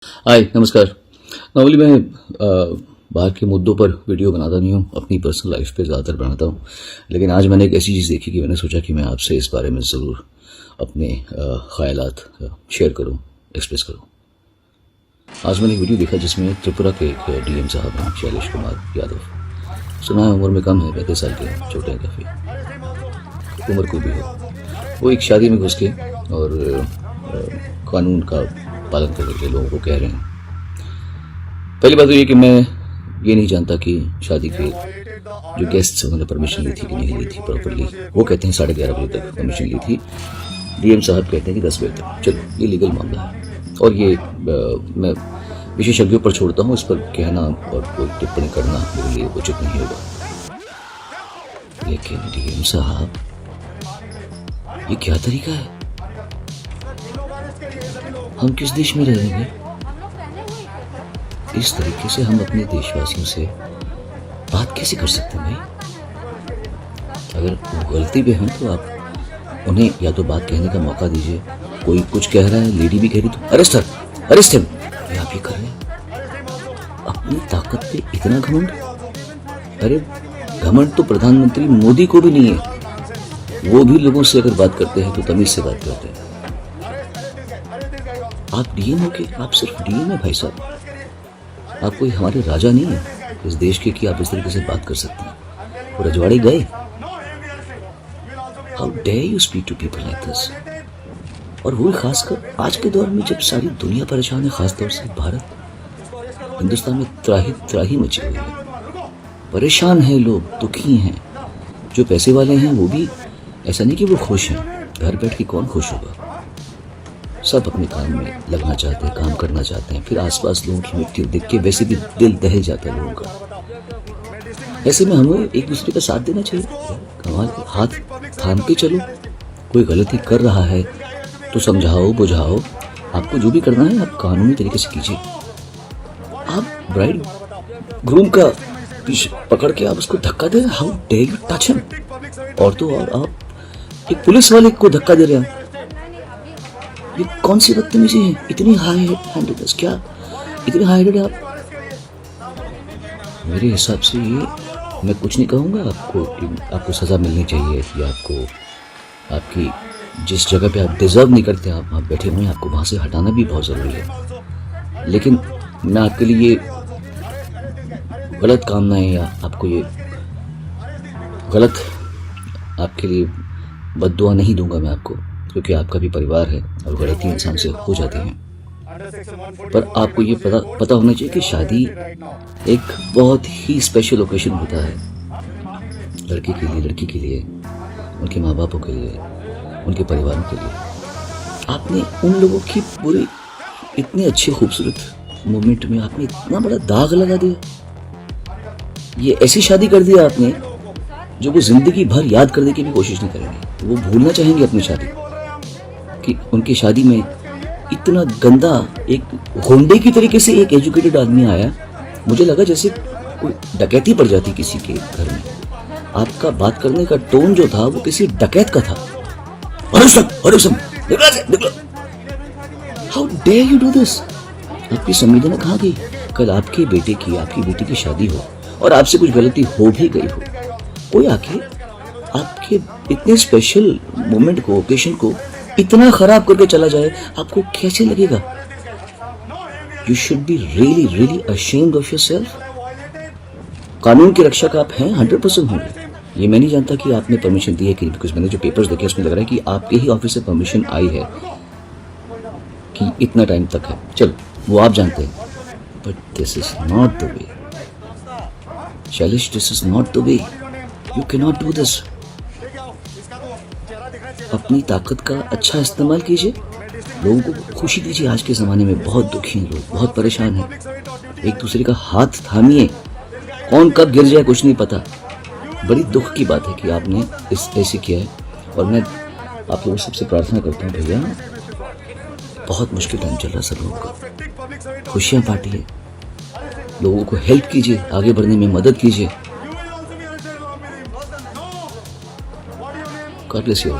हाय नमस्कार। नॉर्मली मैं बाहर के मुद्दों पर वीडियो बनाता नहीं हूँ, अपनी पर्सनल लाइफ पे ज़्यादातर बनाता हूँ। लेकिन आज मैंने एक ऐसी चीज़ देखी कि मैंने सोचा कि मैं आपसे इस बारे में ज़रूर अपने ख़यालात शेयर करूँ, एक्सप्रेस करूँ। आज मैंने एक वीडियो देखा जिसमें त्रिपुरा के एक डीएम साहब हैं, शैलेश कुमार यादव। सुना है उम्र में कम है, 35 साल के हैं, छोटे हैं काफ़ी, उम्र कोई भी हो। वो एक शादी में घुस के और कानून का पालन करने के लिए लोगों को कह रहे हैं। पहली बात तो ये कि मैं ये नहीं जानता कि शादी के जो गेस्ट्स उन्होंने परमिशन ली थी कि नहीं ली थी प्रॉपरली। वो कहते हैं 11:30 बजे तक परमिशन ली थी, डीएम साहब कहते हैं कि 10 बजे तक। चलो, ये लीगल मामला है और ये मैं विशेषज्ञों पर छोड़ता हूँ। इस पर कहना और कोई टिप्पणी करना मेरे लिए उचित नहीं होगा। लेकिन डीएम साहब, ये क्या तरीका है? हम किस देश में रह रहे हैं? इस तरीके से हम अपने देशवासियों से बात कैसे कर सकते हैं भाई? अगर वो गलती पे हैं तो आप उन्हें या तो बात कहने का मौका दीजिए। कोई कुछ कह रहा है, लेडी भी कह रही तो अरेस्ट हिम। ये आप ये कर रहे हैं? अपनी ताकत पे इतना घमंड? अरे घमंड तो प्रधानमंत्री मोदी को भी नहीं है। वो भी लोगों से अगर बात करते हैं तो तमीज से बात करते हैं। आप डीएम हो के आप सिर्फ डीएम है भाई साहब। आप कोई हमारे राजा नहीं है इस देश के कि आप इस तरीके से बात कर सकते हैं। वो रजवाड़े गए। How dare you speak to people like this? और वो खासकर आज के दौर में जब सारी दुनिया परेशान है, खासतौर से भारत, हिंदुस्तान में त्राही मची हुई है। परेशान है लोग, दुखी हैं। जो पैसे वाले हैं वो भी ऐसा नहीं कि वो खुश हैं। घर बैठ के कौन खुश होगा? सब अपने काम में लगना चाहते हैं, काम करना चाहते हैं। फिर आसपास लोगों की मृत्यु देख के वैसे भी दिल दहल जाता है लोगों का। ऐसे में हमें एक दूसरे का साथ देना चाहिए। कमाल, हाथ थाम के चलो। कोई गलती कर रहा है तो समझाओ, बुझाओ। आपको जो भी करना है आप कानूनी तरीके से कीजिए। आप ब्राइड ग्रूम का पीछे पकड़ के आप उसको धक्का दे रहे हैं। How dare you touch him? और तो और आप एक पुलिस वाले को धक्का दे रहे हैं। ये कौन सी बदतमीजी है? इतनी हाई हैंडेडनेस, क्या इतनी हाई हैंडेड आप? मेरे हिसाब से ये, मैं कुछ नहीं कहूँगा आपको सज़ा मिलनी चाहिए कि आपकी जिस जगह पे आप डिजर्व नहीं करते आप वहाँ बैठे हुए हैं, आपको वहाँ से हटाना भी बहुत ज़रूरी है। लेकिन मैं आपके लिए गलत कामनाएं या आपको ये गलत आपके लिए बद्दुआ नहीं दूंगा मैं आपको, क्योंकि आपका भी परिवार है और गलती इंसान से हो जाती है। पर आपको ये पता होना चाहिए कि शादी एक बहुत ही स्पेशल ओकेजन होता है लड़के के लिए, लड़की के लिए, उनके माँ बापों के लिए, उनके परिवारों के लिए। आपने उन लोगों की पूरी इतने अच्छे खूबसूरत मोमेंट में आपने इतना बड़ा दाग लगा दिया। ये ऐसी शादी कर दिया आपने जो वो जिंदगी भर याद करने की भी कोशिश नहीं करेंगे। वो भूलना चाहेंगे अपनी शादी कि उनकी शादी में इतना गंदा, एक होंडे की तरीके से एक एजुकेटेड आदमी आया। मुझे लगा जैसे कोई डकैती पड़ जाती किसी के घर में। आपका बात करने का टोन जो था वो किसी डकैत का था। How dare you do this? आपकी संवेदना कहाँ गई? कल आपकी बेटी की शादी हो और आपसे कुछ गलती हो भी गई हो, कोई आके आपके इतने स्पेशल मोमेंट को, ओकेजन को इतना खराब करके चला जाए, आपको कैसे लगेगा? You should be really really ashamed of yourself. कानून की रक्षा का आप हैं, 100% होंगे। ये मैं नहीं जानता कि आपने परमिशन दी है कि, बिकॉज मैंने जो पेपर्स देखे उसमें लग रहा है कि आपके ही ऑफिस से परमिशन आई है कि इतना टाइम तक है। चलो, वो आप जानते हैं। But this is not the way Shailesh, this is not the way. You can not do this. अपनी ताकत का अच्छा इस्तेमाल कीजिए, लोगों को खुशी दीजिए। आज के ज़माने में बहुत दुखी हैं लोग, बहुत परेशान हैं। एक दूसरे का हाथ थामिए। कौन कब गिर जाए कुछ नहीं पता। बड़ी दुख की बात है कि आपने ऐसे किया है। और मैं आप लोगों सबसे प्रार्थना करता हूँ, भैया बहुत मुश्किल टाइम चल रहा है सब लोगों का। खुशियाँ बांटिए, लोगों को हेल्प कीजिए, आगे बढ़ने में मदद कीजिए। God bless you.